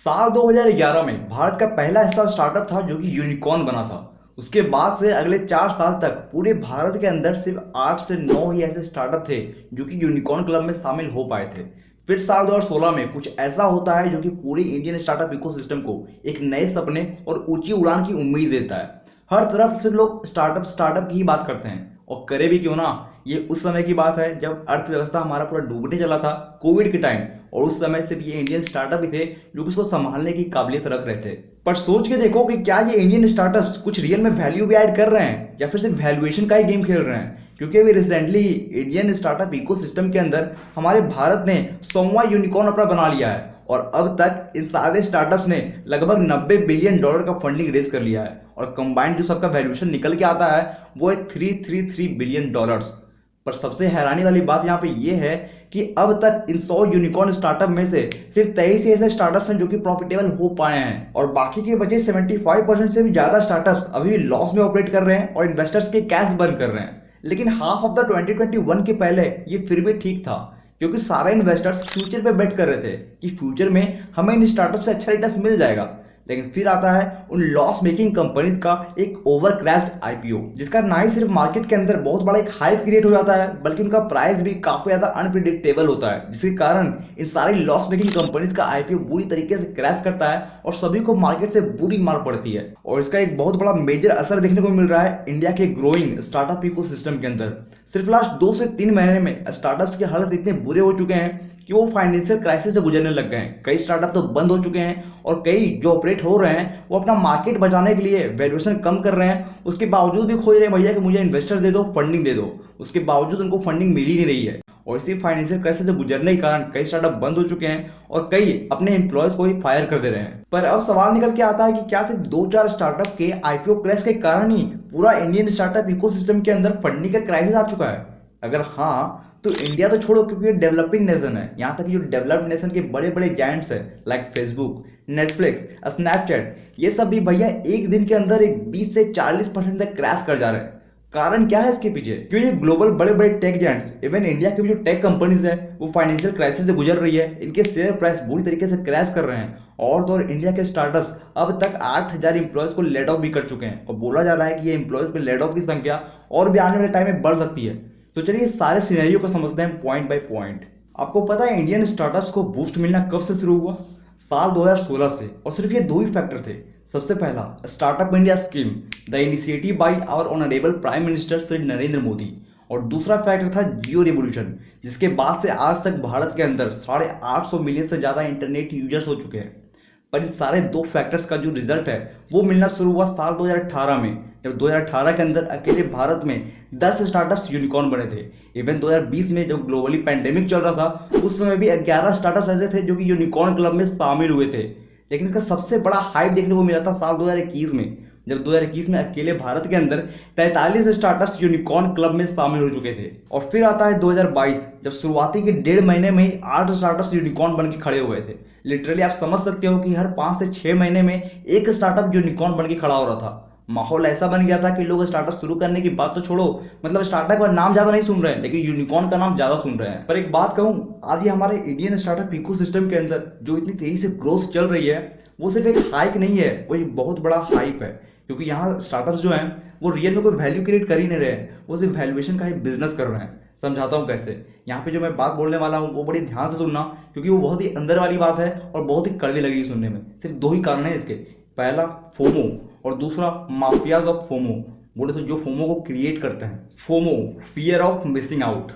साल 2011 में भारत का पहला ऐसा स्टार्टअप था जो कि यूनिकॉर्न बना था। उसके बाद से अगले 4 साल तक पूरे भारत के अंदर सिर्फ 8 से 9 ही ऐसे स्टार्टअप थे जो कि यूनिकॉर्न क्लब में शामिल हो पाए थे। फिर साल 2016 में कुछ ऐसा होता है जो कि पूरी इंडियन स्टार्टअप इकोसिस्टम को एक नए सपने और ऊंची उड़ान की उम्मीद देता है। हर तरफ से लोग स्टार्टअप स्टार्टअप की ही बात करते हैं, और करे भी क्यों ना। ये उस समय की बात है जब अर्थव्यवस्था हमारा पूरा डूबने चला था, कोविड के टाइम। और उस समय सिर्फ ये इंडियन स्टार्टअप ही थे जो कि उसको संभालने की काबिलियत रख रहे थे। पर सोच के देखो कि क्या ये इंडियन स्टार्टअप्स कुछ रियल में वैल्यू भी ऐड कर रहे हैं या फिर सिर्फ वैल्यूएशन का ही गेम खेल रहे हैं। क्योंकि अभी रिसेंटली इंडियन स्टार्टअप इकोसिस्टम के अंदर हमारे भारत ने 100वां यूनिकॉर्न अपना बना लिया है, और अब तक इन सारे स्टार्टअप्स ने लगभग $90 बिलियन का फंडिंग रेज कर लिया है, और कंबाइंड जो सबका वैल्यूएशन निकल के आता है वो है $333 बिलियन। पर सबसे हैरानी वाली बात यहाँ पे ये है कि अब तक इन 100 यूनिकॉर्न स्टार्टअप में से सिर्फ 23 ही ऐसे स्टार्टअप्स हैं जो कि प्रॉफिटेबल हो पाए हैं, और बाकी के बचे 75% से भी ज्यादा स्टार्टअप्स अभी भी लॉस में ऑपरेट कर रहे हैं और इन्वेस्टर्स के कैश बर्न कर रहे हैं। लेकिन हाफ ऑफ द 2021 के पहले ये फिर भी ठीक था, क्योंकि सारे इन्वेस्टर्स फ्यूचर पे बेट कर रहे थे कि फ्यूचर में हमें इन स्टार्टअप से अच्छा रिटर्न मिल जाएगा। लेकिन फिर आता है उन लॉस मेकिंग कंपनीज का एक ओवर क्रैश्ड आईपीओ, जिसका ना ही सिर्फ मार्केट के अंदर बहुत बड़ा एक हाइप क्रिएट हो जाता है, बल्कि उनका प्राइस भी काफी ज्यादा अनप्रिडिक्टेबल होता है, जिसके कारण इन सारी लॉस मेकिंग कंपनीज का आईपीओ बुरी तरीके से क्रैश करता है और सभी को मार्केट से बुरी मार पड़ती है। और इसका एक बहुत बड़ा मेजर असर देखने को मिल रहा है इंडिया के ग्रोइंग स्टार्टअप इकोसिस्टम के अंदर। सिर्फ लास्ट 2 से 3 महीने में स्टार्टअप्स के हालत इतने बुरे हो चुके हैं कि वो फाइनेंशियल क्राइसिस से गुजरने लग गए हैं। कई स्टार्टअप तो बंद हो चुके हैं, और कई जो ऑपरेट हो रहे हैं वो अपना मार्केट बचाने के लिए वैल्यूएशन कम कर रहे हैं। उसके बावजूद भी खोज रहे हैं भैया कि मुझे इन्वेस्टर दे दो, फंडिंग दे दो। उसके बावजूद उनको फंडिंग मिल ही नहीं रही है, और इसी फाइनेंशियल क्राइसिस से गुजरने के कारण कई स्टार्टअप बंद हो चुके हैं और कई अपने एम्प्लॉयज को ही फायर कर दे रहे हैं। पर अब सवाल निकल के आता है कि क्या सिर्फ 2-4 स्टार्टअप के आईपीओ क्रैश के कारण ही पूरा इंडियन स्टार्टअप इकोसिस्टम के अंदर फंडिंग का क्राइसिस आ चुका है? अगर हाँ, तो इंडिया तो छोड़ो, क्योंकि ये डेवलपिंग नेशन है। यहाँ तक कि जो डेवलप्ड नेशन के बड़े बड़े जायंट्स हैं लाइक फेसबुक, नेटफ्लिक्स, स्नैपचैट, ये सब भी भैया एक दिन के अंदर एक 20 से 40% तक क्रैश कर जा रहे हैं। कारण क्या है इसके पीछे? क्यों ये ग्लोबल बड़े बड़े टेक जायंट्स, इवन इंडिया की भी जो टेक कंपनीज है वो फाइनेंशियल क्राइसिस से गुजर रही है, इनके शेयर प्राइस बुरी तरीके से क्रैश कर रहे हैं। और तो और इंडिया के स्टार्टअप्स अब तक 8000 इंप्लॉयज को लेड ऑफ भी कर चुके हैं, और बोला जा रहा है कि ये इंप्लॉयज पे लेड ऑफ की संख्या और भी आने वाले टाइम में बढ़ सकती है। तो चलिए इस सारे सिनेरियो को समझते हैं पॉइंट बाय पॉइंट। आपको पता है इंडियन स्टार्टअप्स को बूस्ट मिलना कब से शुरू हुआ? साल 2016 से, और सिर्फ ये 2 ही फैक्टर थे। सबसे पहला, startup India scheme, the initiative by our honourable prime minister Shri Narendra Modi. और दूसरा फैक्टर था जियो रिवोल्यूशन, जिसके बाद से आज तक भारत के अंदर 850 मिलियन से ज्यादा इंटरनेट यूजर्स हो चुके हैं। पर इस सारे 2 फैक्टर्स का जो रिजल्ट है वो मिलना शुरू हुआ साल 2018 में, जब 2018 के अंदर अकेले भारत में 10 स्टार्टअप्स यूनिकॉर्न बने थे। इवन 2020 में जब ग्लोबली पैंडेमिक चल रहा था उस समय भी 11 स्टार्टअप्स ऐसे थे जो कि यूनिकॉर्न क्लब में शामिल हुए थे। लेकिन इसका सबसे बड़ा हाइप देखने को मिला था साल 2021 में, जब 2021 में अकेले भारत के अंदर 43 स्टार्टअप्स यूनिकॉर्न क्लब में शामिल हो चुके थे। और फिर आता है 2022, जब शुरुआती के 1.5 महीने में ही 8 स्टार्टअप्स यूनिकॉर्न बन के खड़े हुए थे। लिटरली आप समझ सकते हो कि हर 5 से 6 महीने में एक स्टार्टअप यूनिकॉर्न बन के खड़ा हो रहा था। माहौल ऐसा बन गया था कि लोग स्टार्टअप शुरू करने की बात तो छोड़ो, मतलब स्टार्टअप का नाम ज्यादा नहीं सुन रहे हैं, लेकिन यूनिकॉर्न का नाम ज्यादा सुन रहे हैं। पर एक बात कहूं, आज ये हमारे इंडियन स्टार्टअप इकोसिस्टम के अंदर जो इतनी तेजी से ग्रोथ चल रही है वो सिर्फ एक हाइक नहीं है, वो एक बहुत बड़ा हाइप है। क्योंकि यहाँ स्टार्टअप्स जो हैं वो रियल में कोई वैल्यू क्रिएट कर ही नहीं रहे हैं, वो सिर्फ वैल्यूएशन का ही बिजनेस कर रहे हैं। समझाता हूँ कैसे। यहाँ पे जो मैं बात बोलने वाला हूँ वो बड़ी ध्यान से सुनना, क्योंकि वो बहुत ही अंदर वाली बात है और बहुत ही कड़वी लगेगी सुनने में। सिर्फ 2 ही कारण है इसके। पहला फोमो, और दूसरा माफियाज ऑफ फोमो। बोले तो जो फोमो को क्रिएट करते हैं, FOMO, fear of missing out.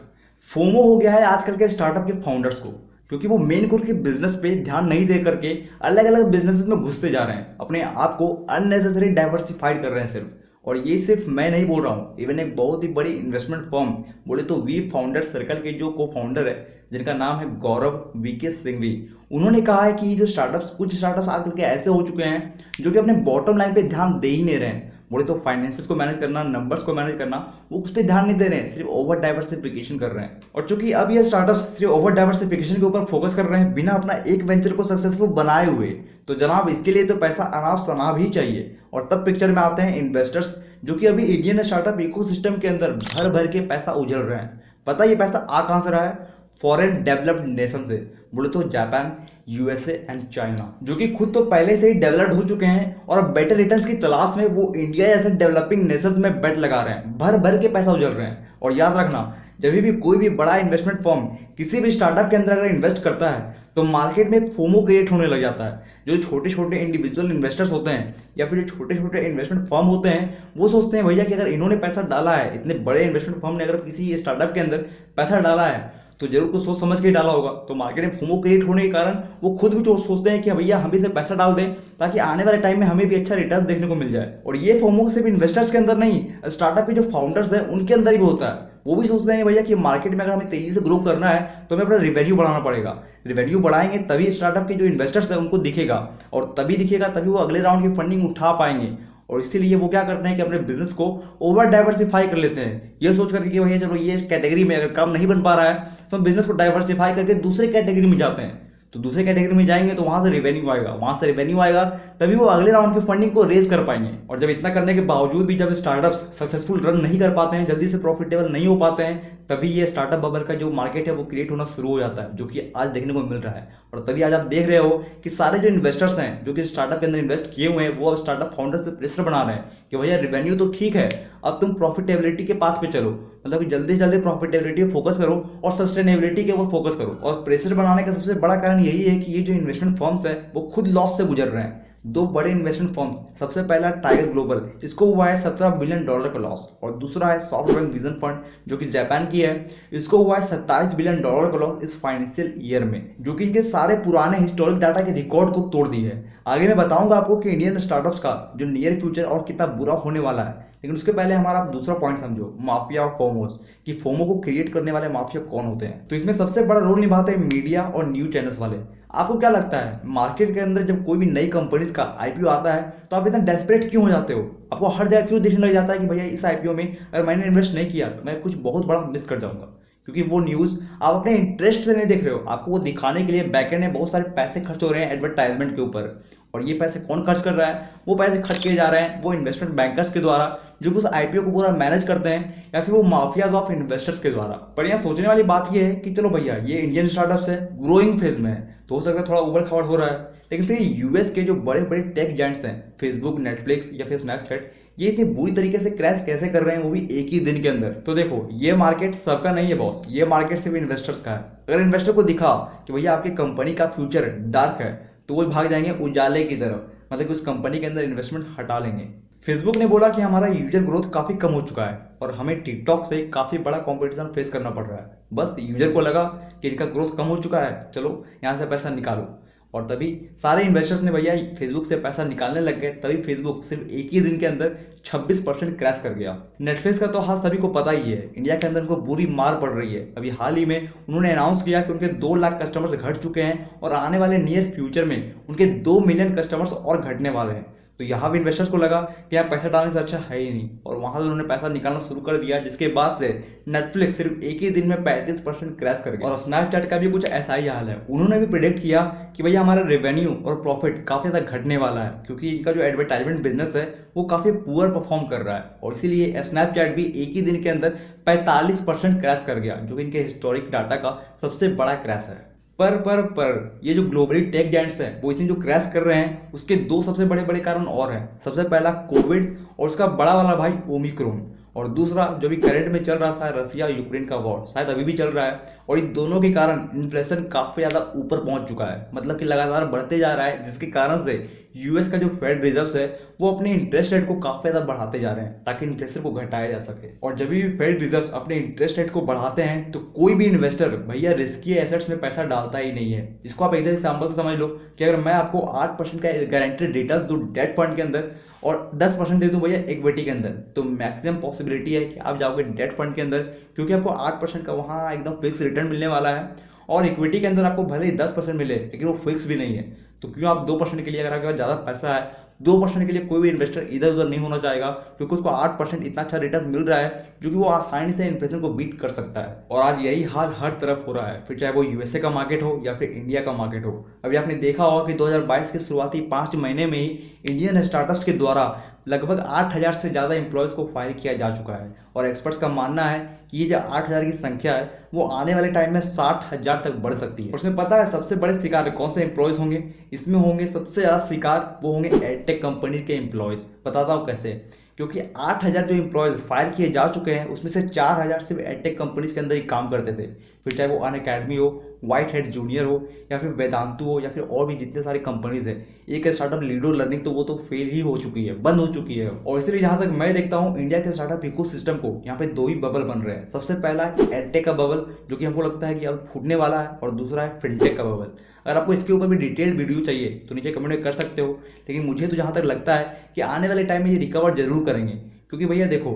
FOMO हो गया है आजकल के स्टार्टअप के फाउंडर्स को, क्योंकि वो मेन कोर के बिजनेस पे ध्यान नहीं दे करके अलग अलग बिजनेसेस में घुसते जा रहे हैं, अपने आप को अननेसेसरी डाइवर्सिफाइड कर रहे हैं सिर्फ। और ये सिर्फ मैं नहीं बोल रहा हूँ, इवन एक बहुत ही बड़ी इन्वेस्टमेंट फर्म, बोले तो वी फाउंडर सर्कल के जो को फाउंडर है जिनका नाम है गौरव वीके सिंघवी, उन्होंने कहा है कि जो स्टार्टअप्स, कुछ स्टार्टअप्स आजकल के ऐसे हो चुके हैं जो कि अपने बॉटम लाइन पे ध्यान दे ही नहीं रहे हैं। बोले तो फाइनेंसेस को मैनेज करना, नंबर्स को मैनेज करना, वो उस पर ध्यान नहीं दे रहे हैं, सिर्फ ओवर डाइवर्सिफिकेशन कर रहे हैं। और चूंकि अब ये स्टार्टअप्स सिर्फ ओवर डाइवर्सिफिकेशन के ऊपर फोकस कर रहे हैं बिना अपना एक वेंचर को सक्सेसफुल बनाए हुए, तो जनाब इसके लिए तो पैसा अनाप शनाप ही चाहिए। और तब पिक्चर में आते हैं इन्वेस्टर्स, जो कि अभी इंडियन स्टार्टअप इकोसिस्टम के अंदर भर भर के पैसा उजल रहे हैं। पता है ये पैसा आ कहां से रहा है? फॉरेन डेवलप्ड नेशन से। बोले तो जापान, यूएसए एंड चाइना, जो कि खुद तो पहले से ही डेवलप्ड हो चुके हैं और अब बेटर रिटर्न्स की तलाश में वो इंडिया जैसे डेवलपिंग नेशंस में बेट लगा रहे हैं, भर भर के पैसा उजल रहे हैं। और याद रखना, जब भी कोई भी बड़ा इन्वेस्टमेंट फर्म किसी भी स्टार्टअप के अंदर अगर इन्वेस्ट करता है तो मार्केट में एक फोमो क्रिएट होने लग जाता है। जो छोटे छोटे इंडिविजुअल इन्वेस्टर्स होते हैं या फिर जो छोटे छोटे इन्वेस्टमेंट फर्म होते हैं, वो सोचते हैं भैया कि अगर इन्होंने पैसा डाला है, इतने बड़े इन्वेस्टमेंट फर्म ने अगर किसी स्टार्टअप के अंदर पैसा डाला है तो जरूर कुछ सोच समझ के ही डाला होगा। तो मार्केट में फोमो क्रिएट होने के कारण वो खुद भी सोचते हैं कि भैया हम भी से पैसा डाल दें ताकि आने वाले टाइम में हमें भी अच्छा रिटर्न देखने को मिल जाए। और ये फोमो सिर्फ इन्वेस्टर्स के अंदर नहीं, स्टार्टअप के जो फाउंडर्स हैं उनके अंदर भी होता है। वो भी सोचते हैं भैया कि मार्केट में अगर हमें तेजी से ग्रो करना है तो हमें अपना रिवेन्यू बढ़ाना पड़ेगा। रिवेन्यू बढ़ाएंगे तभी स्टार्टअप के जो इन्वेस्टर्स हैं उनको दिखेगा, और तभी दिखेगा तभी वो अगले राउंड की फंडिंग उठा पाएंगे। और इसीलिए वो क्या करते हैं कि अपने बिजनेस को ओवर डाइवर्सिफाई कर लेते हैं, ये सोच करके कि भैया चलो ये कैटेगरी में अगर काम नहीं बन पा रहा है तो हम बिजनेस को डाइवर्सिफाई करके दूसरे कैटेगरी में जाते हैं। तो दूसरे कैटेगरी में जाएंगे तो वहां से रेवेन्यू आएगा, वहां से रेवेन्यू आएगा तभी वो अगले राउंड की फंडिंग को रेज कर पाएंगे। और जब इतना करने के बावजूद भी जब स्टार्टअप्स सक्सेसफुल रन नहीं कर पाते हैं, जल्दी से प्रॉफिटेबल नहीं हो पाते हैं, तभी ये स्टार्टअप बबल का जो मार्केट है वो क्रिएट होना शुरू हो जाता है, जो कि आज देखने को मिल रहा है। और तभी आज आप देख रहे हो कि सारे जो इन्वेस्टर्स हैं जो कि स्टार्टअप के अंदर इन्वेस्ट किए हुए हैं, वो अब स्टार्टअप फाउंडर्स पे प्रेशर बना रहे हैं कि भैया रिवेन्यू तो ठीक है, अब तुम प्रॉफिटेबिलिटी के पाथ पे चलो, मतलब कि जल्दी से जल्दी प्रॉफिटेबिलिटी पे फोकस करो और सस्टेनेबिलिटी के ऊपर फोकस करो। और प्रेशर बनाने का सबसे बड़ा कारण यही है कि ये जो इन्वेस्टमेंट फर्म्स है वो खुद लॉस से गुजर रहे हैं। दो बड़े इन्वेस्टमेंट फर्म्स, सबसे पहला टाइगर ग्लोबल, इसको हुआ है $17 बिलियन का लॉस, और दूसरा है सॉफ्टबैंक विजन फंड जो कि जापान की है, इसको हुआ है $27 बिलियन का लॉस इस फाइनेंशियल ईयर में, जो कि इनके सारे पुराने हिस्टोरिक डाटा के रिकॉर्ड को तोड़ दी है। आगे मैं बताऊंगा आपको कि इंडियन स्टार्टअप्स का जो नियर फ्यूचर और कितना बुरा होने वाला है, लेकिन उसके पहले हमारा आप दूसरा पॉइंट समझो, माफिया और फोमोस, कि फोमो को क्रिएट करने वाले माफिया कौन होते हैं। तो इसमें सबसे बड़ा रोल निभाते हैं मीडिया और न्यूज चैनल्स वाले। आपको क्या लगता है मार्केट के अंदर जब कोई भी नई कंपनीज का आईपीओ आता है तो आप इतना डेस्परेट क्यों हो जाते हो? आपको हर जगह क्यों दिखने लग जाता है कि भैया इस आईपीओ में अगर मैंने इन्वेस्ट नहीं किया तो मैं कुछ बहुत बड़ा मिस कर जाऊंगा? क्योंकि वो न्यूज आप अपने इंटरेस्ट से नहीं देख रहे हो, आपको वो दिखाने के लिए बैकएंड में बहुत सारे पैसे खर्च हो रहे हैं एडवर्टाइजमेंट के ऊपर। और ये पैसे कौन खर्च कर रहा है? वो पैसे खर्च किए जा रहे हैं वो इन्वेस्टमेंट बैंकर्स के द्वारा जो उस आईपीओ को पूरा मैनेज करते हैं, या फिर वो माफियाज ऑफ इन्वेस्टर्स के द्वारा। पर यहाँ सोचने वाली बात ये है कि चलो भैया ये इंडियन स्टार्टअप्स है, ग्रोइंग फेज में है, तो हो सकता है थोड़ा उबड़ खाबड़ हो रहा है, लेकिन फिर यूएस के जो बड़े बड़े टेक जायंट्स हैं, फेसबुक, नेटफ्लिक्स या फिर स्नैपचैट, ये इतनी बुरी तरीके से क्रैश कैसे कर रहे हैं, वो भी एक ही दिन के अंदर? तो देखो, ये मार्केट सबका नहीं है बॉस, ये मार्केट सिर्फ इन्वेस्टर्स का है। अगर इन्वेस्टर को दिखा कि भैया आपकी कंपनी का फ्यूचर डार्क है तो वो भाग जाएंगे उजाले की तरफ, मतलब कि उस कंपनी के अंदर इन्वेस्टमेंट हटा लेंगे। फेसबुक ने बोला कि हमारा यूजर ग्रोथ काफी कम हो चुका है और हमें टिकटॉक से काफी बड़ा कंपटीशन फेस करना पड़ रहा है। बस यूजर को लगा कि इनका ग्रोथ कम हो चुका है, चलो यहाँ से पैसा निकालो, और तभी सारे इन्वेस्टर्स ने भैया फेसबुक से पैसा निकालने लग गए। तभी फेसबुक सिर्फ एक ही दिन के अंदर 26% क्रैश कर गया। नेटफ्लिक्स का तो हाल सभी को पता ही है, इंडिया के अंदर उनको बुरी मार पड़ रही है। अभी हाल ही में उन्होंने अनाउंस किया कि उनके 2 लाख कस्टमर्स घट चुके हैं और आने वाले नियर फ्यूचर में उनके 2 मिलियन कस्टमर्स और घटने वाले हैं। तो यहाँ भी इन्वेस्टर्स को लगा कि यहाँ पैसा डालने से अच्छा है ही नहीं, और वहां से उन्होंने पैसा निकालना शुरू कर दिया, जिसके बाद से नेटफ्लिक्स सिर्फ एक ही दिन में 35% क्रैश कर गया। और स्नैपचैट का भी कुछ ऐसा ही हाल है, उन्होंने भी प्रिडिक्ट किया कि भैया हमारा रेवेन्यू और प्रॉफिट काफी ज्यादा घटने वाला है, क्योंकि इनका जो एडवर्टाइजमेंट बिजनेस है वो काफी पुअर परफॉर्म कर रहा है। और इसीलिए स्नैपचैट भी एक ही दिन के अंदर 45% क्रैश कर गया, जो कि इनके हिस्टोरिक डाटा का सबसे बड़ा क्रैश है। पर ये जो ग्लोबली टेक जायंट्स हैं वो इतनी जो क्रैश कर रहे हैं, उसके 2 सबसे बड़े बड़े कारण और हैं। सबसे पहला कोविड और उसका बड़ा वाला भाई ओमिक्रॉन, और दूसरा जो भी करंट में चल रहा था रसिया यूक्रेन का वॉर, शायद अभी भी चल रहा है। और इन दोनों के कारण इन्फ्लेशन काफी ज्यादा ऊपर पहुंच चुका है, मतलब कि लगातार बढ़ते जा रहा है, जिसके कारण से यूएस का जो फेड रिजर्व है वो अपने इंटरेस्ट रेट को काफी ज्यादा बढ़ाते जा रहे हैं ताकि इन्फ्लेशन को घटाया जा सके। और जब भी फेड रिजर्व अपने इंटरेस्ट रेट को बढ़ाते हैं तो कोई भी इन्वेस्टर भैया रिस्की एसेट्स में पैसा डालता ही नहीं है। इसको आप एक एग्जाम्पल से समझ लो कि अगर मैं आपको 8% का गारंटेड रिटर्न दूं डेट फंड के अंदर और 10% दे दूं भैया इक्विटी के अंदर, तो मैक्सिमम पॉसिबिलिटी है कि आप जाओगे डेट फंड के अंदर, क्योंकि आपको 8% का वहां एकदम फिक्स रिटर्न मिलने वाला है। और इक्विटी के अंदर आपको भले ही 10% मिले लेकिन वो फिक्स भी नहीं है। तो क्यों आप 2% के लिए, अगर आपके पास ज्यादा पैसा है, 2% के लिए कोई भी इन्वेस्टर इधर उधर नहीं होना चाहेगा, क्योंकि उसको 8% इतना अच्छा रिटर्न मिल रहा है जो कि वो आसानी से इन्फ्लेशन को बीट कर सकता है। और आज यही हाल हर तरफ हो रहा है, फिर चाहे वो यूएसए का मार्केट हो या फिर इंडिया का मार्केट हो। अभी आपने देखा होगा कि 2022 के शुरुआती 5 महीने में ही इंडियन स्टार्टअप्स के द्वारा लगभग 8,000 से ज्यादा एम्प्लॉयज को फायर किया जा चुका है। और एक्सपर्ट्स का मानना है कि ये जो 8,000 की संख्या है वो आने वाले टाइम में 60,000 तक बढ़ सकती है। और उसमें पता है सबसे बड़े शिकार कौन से एम्प्लॉयज होंगे? इसमें होंगे सबसे ज्यादा शिकार वो होंगे एडटेक कंपनी के एम्प्लॉयज। बताता हूँ कैसे। क्योंकि 8,000 जो एम्प्लॉयज फायर किए जा चुके हैं उसमें से 4,000 सिर्फ एडटेक कंपनीज के अंदर ही काम करते थे। फिर चाहे वो अन अकेडमी हो, व्हाइट हेड जूनियर हो, या फिर वेदांतु हो, या फिर और भी जितने सारे कंपनीज है। एक स्टार्टअप लीडो लर्निंग तो वो तो फेल ही हो चुकी है, बंद हो चुकी है। और इसलिए जहां तक मैं देखता हूँ इंडिया के स्टार्टअप इकोसिस्टम को यहाँ पे दो ही बबल बन रहे हैं। सबसे पहला है एडटेक का बबल जो कि हमको लगता है कि अब फूटने वाला है, और दूसरा है फिनटेक का बबल। अगर आपको इसके ऊपर भी डिटेल वीडियो चाहिए तो नीचे कमेंट में कर सकते हो। लेकिन मुझे तो जहां तक लगता है कि आने वाले टाइम में ये रिकवर जरूर करेंगे। क्योंकि भैया देखो,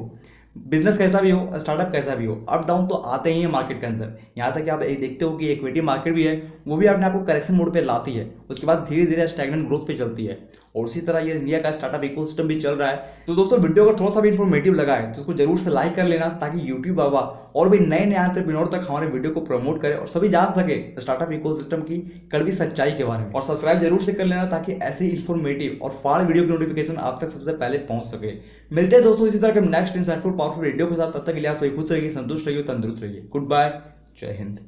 बिजनेस कैसा भी हो, स्टार्टअप कैसा भी हो, अप डाउन तो आते ही है मार्केट के अंदर। यहाँ तक कि आप एक देखते हो कि इक्विटी मार्केट भी है, वो भी अपने आपको करेक्शन मोड पे लाती है, उसके बाद धीरे धीरे स्टैग्नेंट ग्रोथ पे चलती है। और उसी तरह ये इंडिया का स्टार्टअप इकोसिस्टम भी चल रहा है। तो दोस्तों वीडियो अगर थोड़ा सा भी इन्फॉर्मेटिव लगा है तो उसको जरूर से लाइक कर लेना, ताकि यूट्यूब बाबा और भी नए नए एंटरप्रेन्योर तक हमारे वीडियो को प्रमोट करे और सभी जान सके स्टार्टअप इकोसिस्टम की कड़वी सच्चाई के बारे में। और सब्सक्राइब जरूर से कर लेना ताकि ऐसे इन्फॉर्मेटिव और फाड़ वीडियो की नोटिफिकेशन आप तक सबसे पहले पहुंच सके। मिलते हैं दोस्तों इसी तरह के नेक्स्ट इंसाइटफुल पावरफुल वीडियो के साथ। तब तक के लिए आप सभी खुश रहिए, संतुष्ट रहिए, तंदुरुस्त रहिए। गुड बाय, जय हिंद।